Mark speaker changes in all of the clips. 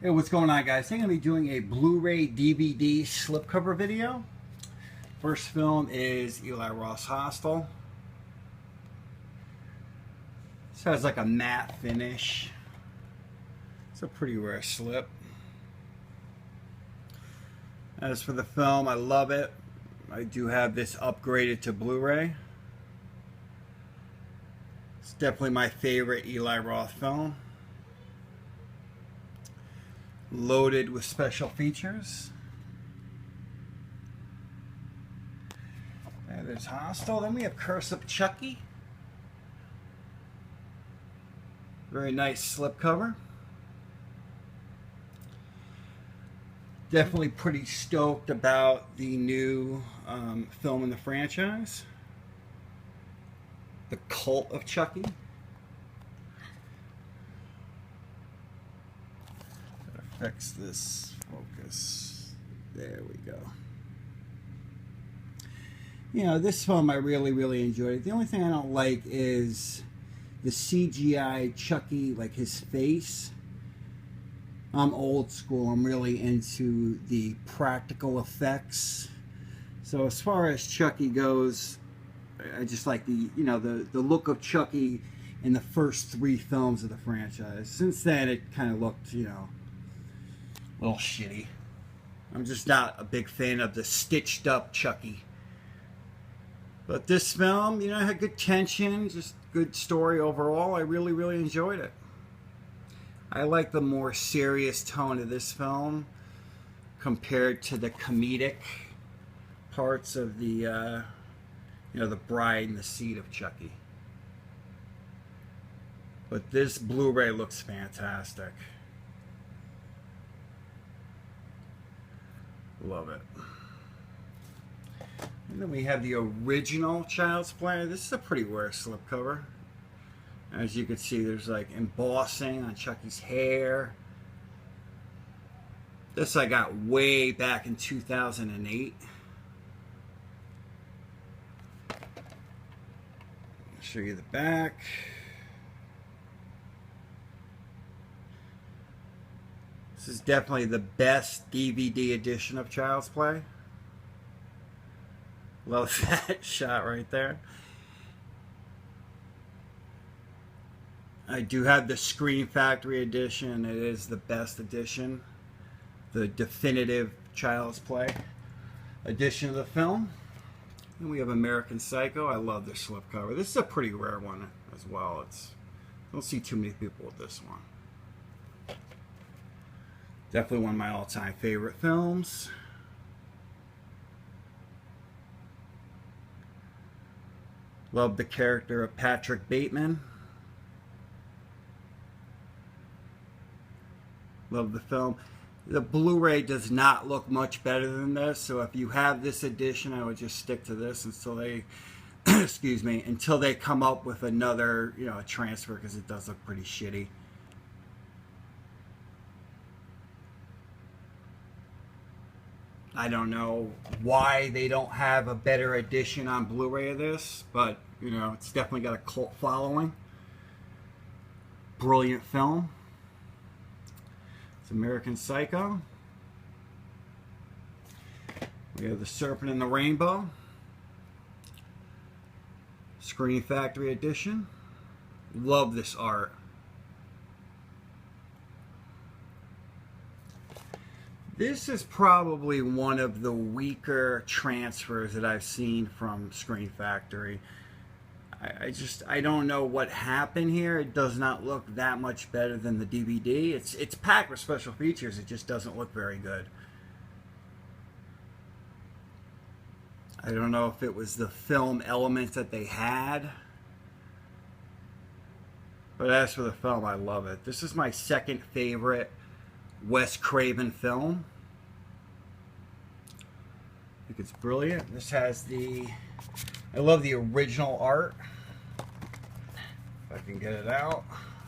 Speaker 1: Hey, what's going on, guys? I'm going to be doing a Blu Ray DVD slipcover video. First film is Eli Roth's Hostel. This has like a matte finish. It's a pretty rare slip. As for the film, I love it. I do have this upgraded to Blu-ray. It's definitely my favorite Eli Roth film. Loaded with special features. And there's Hostel. Then we have Curse of Chucky. Very nice slipcover. Definitely pretty stoked about the new film in the franchise. The Cult of Chucky. Fix this focus. There we go. You know, this film I really enjoyed it. The only thing I don't like is the CGI Chucky, like his face. I'm old school. I'm really into the practical effects. So as far as Chucky goes, I just like the look of Chucky in the first 3 films of the franchise. Since then, it kind of looked, a little shitty. I'm just not a big fan of the stitched up Chucky. But this film, had good tension, just good story overall. I really enjoyed it. I like the more serious tone of this film compared to the comedic parts of the, the bride and the seed of Chucky. But this Blu-ray looks fantastic. Love it. And then we have the original Child's Play. This is a pretty rare slipcover. As you can see, there's like embossing on Chucky's hair. This I got way back in 2008. I'll show you the back. This is definitely the best DVD edition of Child's Play. Love that shot right there. I do have the Screen Factory edition. It is the best edition. The definitive Child's Play edition of the film. And we have American Psycho. I love this slipcover. This is a pretty rare one as well. Don't see too many people with this one. Definitely one of my all-time favorite films. Love the character of Patrick Bateman. Love the film. The Blu-ray does not look much better than this, so if you have this edition, I would just stick to this until they, excuse me, until they come up with another, a transfer, because it does look pretty shitty. I don't know why they don't have a better edition on Blu-ray of this, but, it's definitely got a cult following. Brilliant film. It's American Psycho. We have The Serpent and the Rainbow. Screen Factory edition. Love this art. This is probably one of the weaker transfers that I've seen from Screen Factory. I don't know what happened here. It does not look that much better than the DVD. It's packed with special features. It just doesn't look very good. I don't know if it was the film elements that they had. But as for the film, I love it. This is my second favorite Wes Craven film. I think it's brilliant. This has I love the original art. If I can get it out.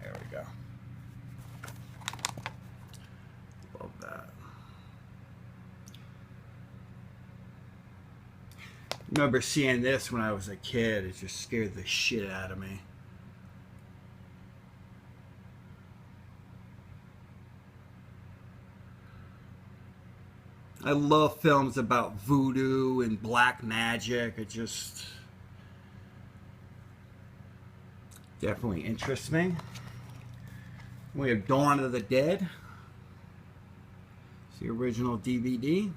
Speaker 1: There we go. Love that. Remember seeing this when I was a kid. It just scared the shit out of me. I love films about voodoo and black magic. It just definitely interests me. We have Dawn of the Dead. It's the original DVD.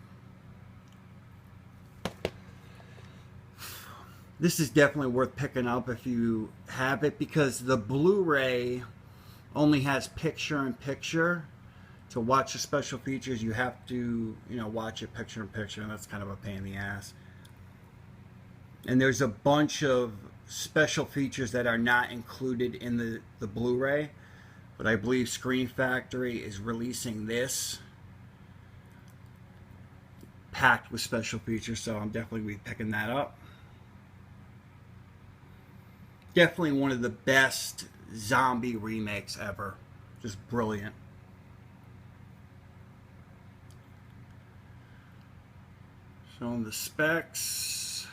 Speaker 1: This is definitely worth picking up if you have it, because the Blu Ray only has picture-in-picture. To watch the special features, you have to, watch it picture-in-picture, and that's kind of a pain in the ass. And there's a bunch of special features that are not included in the Blu Ray, but I believe Screen Factory is releasing this packed with special features, so I'm definitely going to be picking that up. Definitely one of the best zombie remakes ever. Just brilliant. Showing the specs.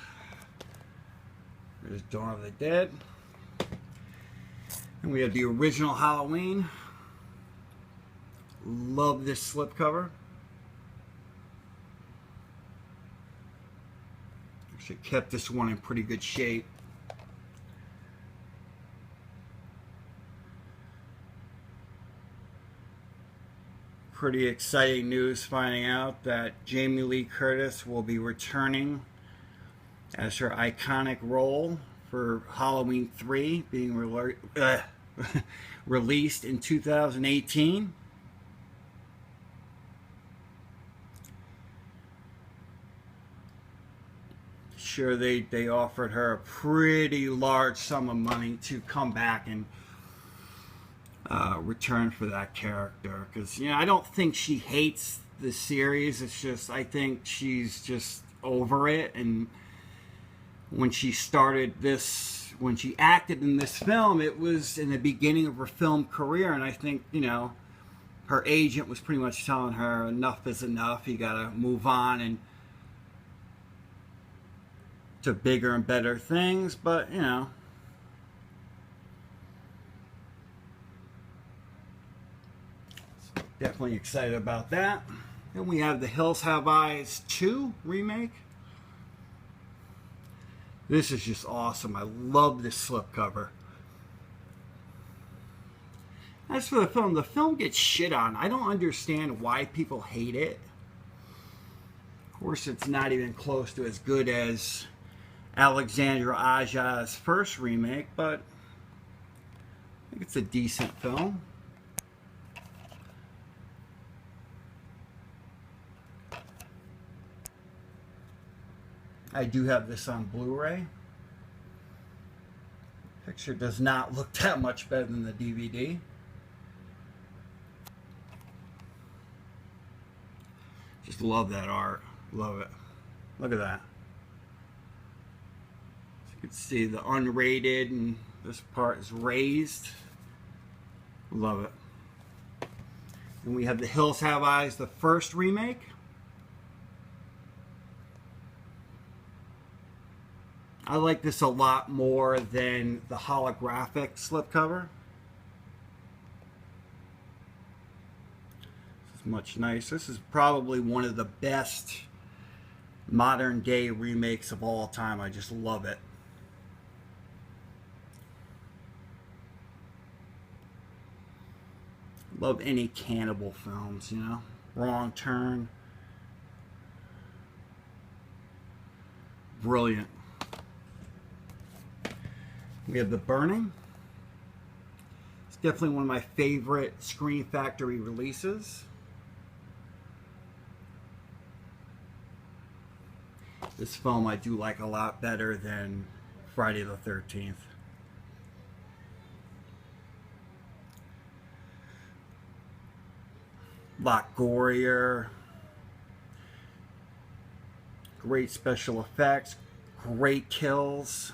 Speaker 1: There's Dawn of the Dead. And we have the original Halloween. Love this slipcover. Actually kept this one in pretty good shape. Pretty exciting news finding out that Jamie Lee Curtis will be returning as her iconic role for Halloween 3 being released in 2018. Sure, they offered her a pretty large sum of money to come back and return for that character, because I don't think she hates the series. It's just I think she's just over it. And when she started this, when she acted in this film, it was in the beginning of her film career, and I think her agent was pretty much telling her enough is enough. You gotta move on and to bigger and better things. But definitely excited about that. Then we have The Hills Have Eyes 2 remake. This is just awesome. I love this slipcover. As for the film gets shit on. I don't understand why people hate it. Of course, it's not even close to as good as Alexandra Aja's first remake, but I think it's a decent film. I do have this on Blu Ray. Picture does not look that much better than the DVD. Just love that art. Love it. Look at that. So you can see the unrated, and this part is raised. Love it. And we have The Hills Have Eyes, the first remake. I like this a lot more than the holographic slipcover. This is much nicer. This is probably one of the best modern day remakes of all time. I just love it. Love any cannibal films, Wrong Turn. Brilliant. We have The Burning. It's definitely one of my favorite Screen Factory releases. This film I do like a lot better than Friday the 13th. A lot gorier. Great special effects. Great kills.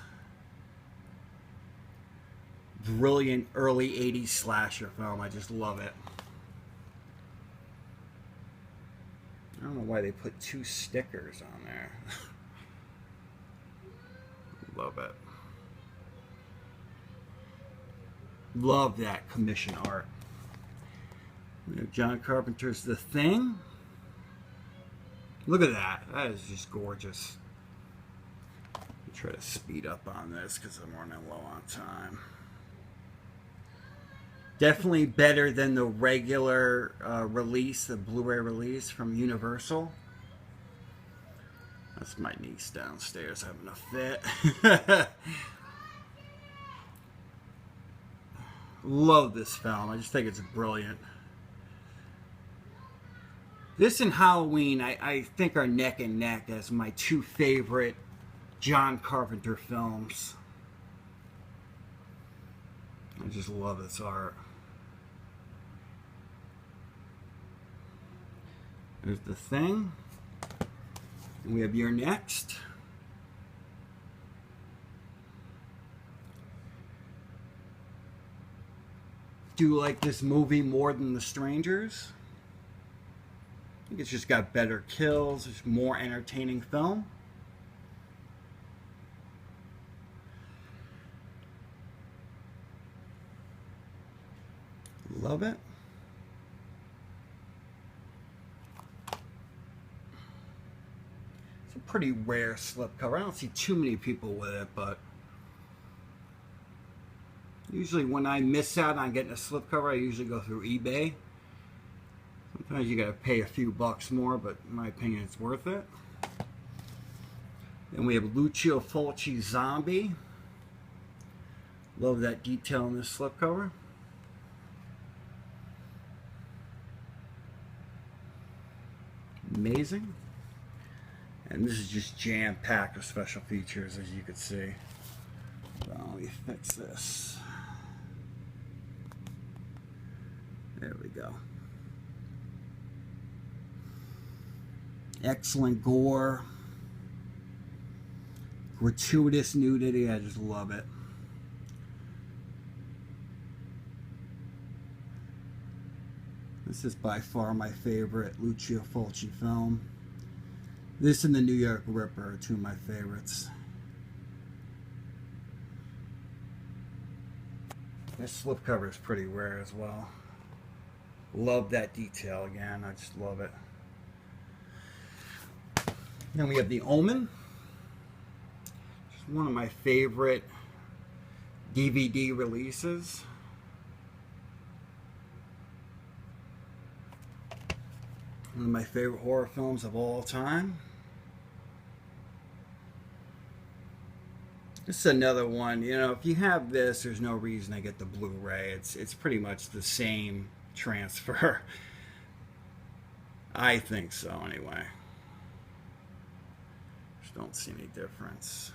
Speaker 1: Brilliant early 80s slasher film. I just love it. I don't know why they put 2 stickers on there. Love it. Love that commission art. We have John Carpenter's The Thing. Look at that. That is just gorgeous. Try to speed up on this because I'm running low on time. Definitely better than the regular release, the Blu Ray release from Universal. That's my niece downstairs having a fit. Love this film. I just think it's brilliant. This and Halloween, I think, are neck and neck as my two favorite John Carpenter films. I just love this art. There's The Thing. And we have You're Next. Do you like this movie more than The Strangers? I think it's just got better kills. It's more entertaining film. Love it. It's a pretty rare slipcover. I don't see too many people with it, but usually when I miss out on getting a slipcover, I usually go through eBay. Sometimes you gotta pay a few bucks more, but in my opinion, it's worth it. Then we have Lucio Fulci Zombie. Love that detail in this slipcover. Amazing. And this is just jam-packed with special features, as you can see. So let me fix this. There we go. Excellent gore. Gratuitous nudity. I just love it. This is by far my favorite Lucio Fulci film. This and The New York Ripper are two of my favorites. This slipcover is pretty rare as well. Love that detail again. I just love it. Then we have The Omen. It's one of my favorite DVD releases. One of my favorite horror films of all time. This is another one, you know, if you have this, there's no reason to get the Blu Ray. It's pretty much the same transfer. I think so, anyway. Just don't see any difference.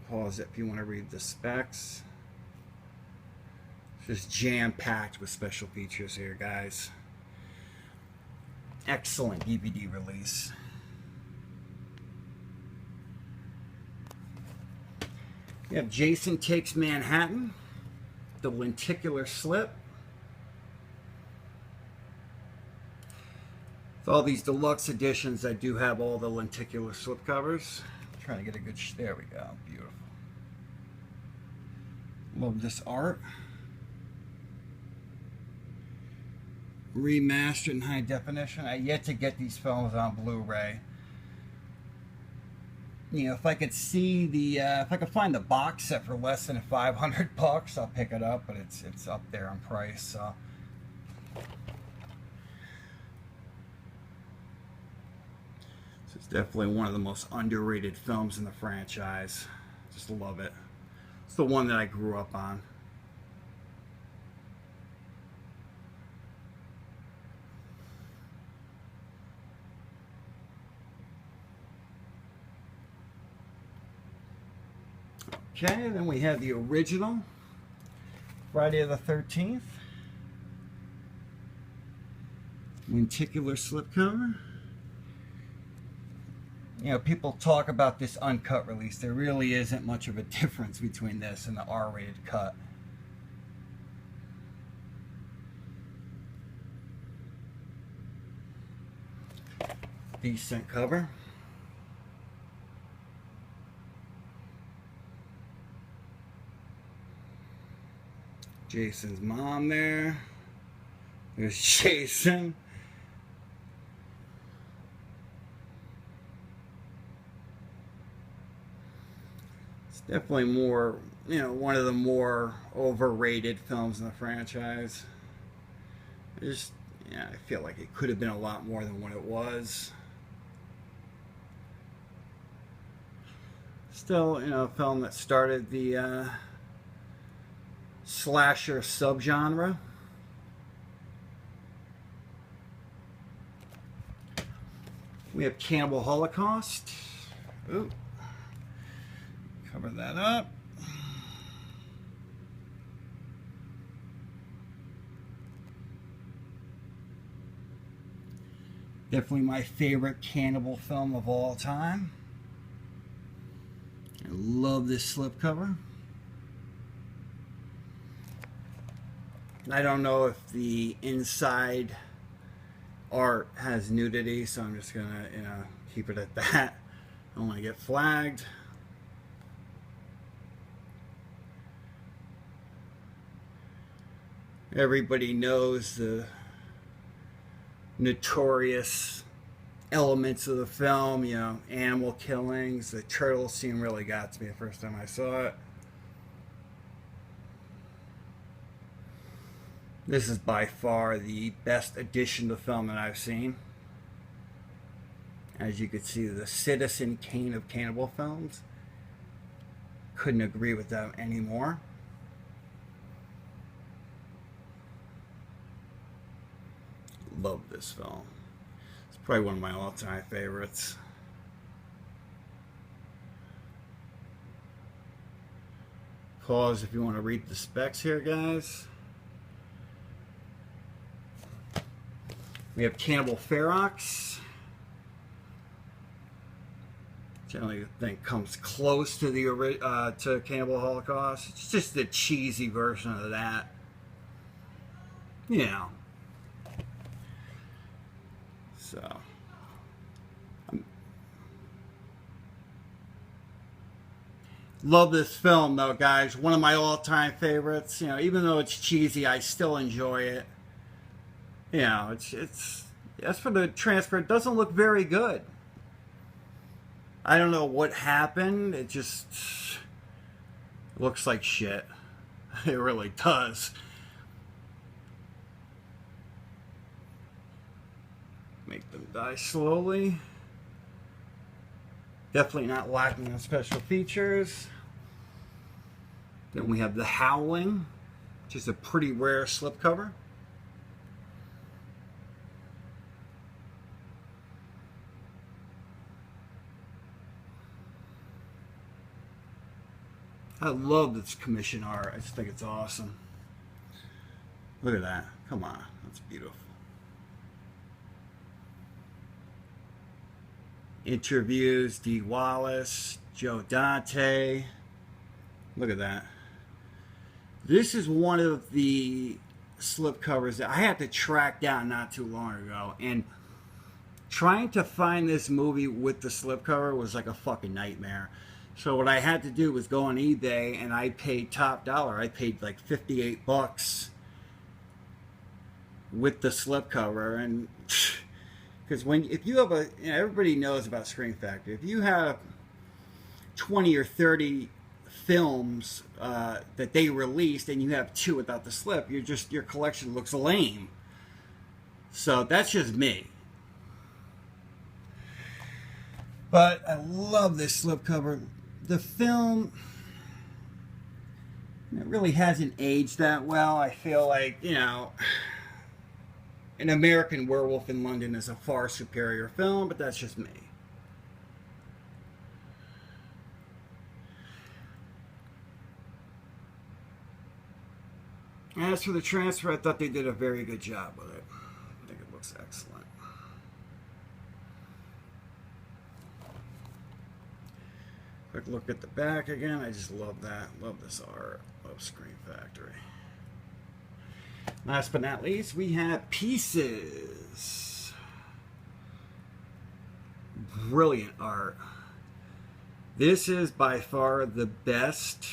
Speaker 1: Pause it if you want to read the specs. It's just jam-packed with special features here, guys. Excellent DVD release. We have Jason Takes Manhattan, the lenticular slip. With all these deluxe editions, I do have all the lenticular slip covers. I'm trying to get a good, there we go, beautiful. Love this art. Remastered in high definition. I yet to get these films on Blu Ray. You know, if I could see the, if I could find the box set for less than $500, I'll pick it up. But it's up there in price. So. It's definitely one of the most underrated films in the franchise. Just love it. It's the one that I grew up on. Okay, then we have the original Friday the 13th. Lenticular slipcover. You know, people talk about this uncut release. There really isn't much of a difference between this and the R-rated cut. Decent cover. Jason's mom there. There's Jason. Definitely more, one of the more overrated films in the franchise. Just, I feel like it could have been a lot more than what it was. Still, a film that started the slasher subgenre. We have Cannibal Holocaust. Ooh. Cover that up. Definitely my favorite cannibal film of all time. I love this slipcover. I don't know if the inside art has nudity, so I'm just gonna, keep it at that. I don't want to get flagged. Everybody knows the notorious elements of the film, animal killings. The turtle scene really got to me the first time I saw it. This is by far the best addition to the film that I've seen. As you can see, the Citizen Kane of cannibal films. Couldn't agree with them anymore. Love this film. It's probably one of my all-time favorites. Pause if you want to read the specs here, guys. We have Cannibal Ferox. Generally, I think comes close to the to Cannibal Holocaust. It's just the cheesy version of that. So, love this film though, guys. One of my all-time favorites. Even though it's cheesy, I still enjoy it. It's as for the transfer, it doesn't look very good. I don't know what happened. It just looks like shit. It really does. Make them die slowly. Definitely not lacking in special features. Then we have The Howling, which is a pretty rare slipcover. I love this commission art. I just think it's awesome. Look at that. Come on. That's beautiful. Interviews, Dee Wallace, Joe Dante. Look at that. This is one of the slipcovers that I had to track down not too long ago. And trying to find this movie with the slipcover was like a fucking nightmare. So what I had to do was go on eBay, and I paid top dollar. I paid like 58 bucks with the slipcover. And because if you have everybody knows about Scream Factory. If you have 20 or 30 films that they released, and you have 2 without the slip, your collection looks lame. So that's just me. But I love this slipcover. The film, it really hasn't aged that well. I feel like, An American Werewolf in London is a far superior film, but that's just me. As for the transfer, I thought they did a very good job with it. I think it looks excellent. Quick look at the back again. I just love that. Love this art. Love Scream Factory. Last but not least, we have Pieces. Brilliant art. This is by far the best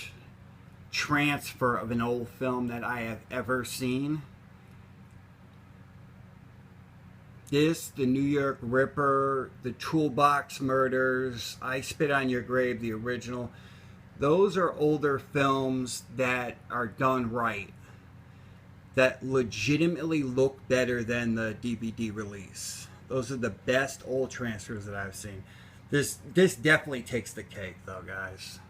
Speaker 1: transfer of an old film that I have ever seen. This, The New York Ripper, The Toolbox Murders, I Spit on Your Grave, the original. those are older films that are done right, that legitimately look better than the DVD release. Those are the best old transfers that I've seen. This definitely takes the cake, though, guys.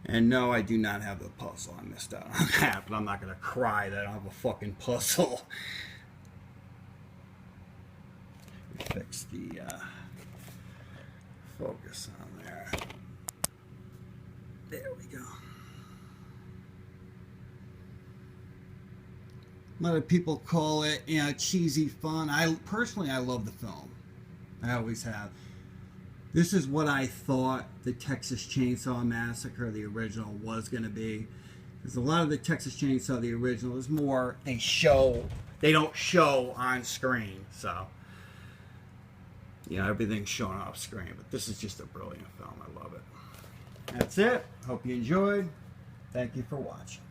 Speaker 1: And no, I do not have the puzzle. I missed out on that, but I'm not going to cry that I don't have a fucking puzzle. Fix the focus on there. There we go. A lot of people call it, you know, cheesy fun. Personally, I love the film. I always have. This is what I thought the Texas Chainsaw Massacre, the original, was going to be. Because a lot of the Texas Chainsaw, the original, is more, they don't show on screen. So, you know, everything's shown off screen. But this is just a brilliant film. I love it. That's it. Hope you enjoyed. Thank you for watching.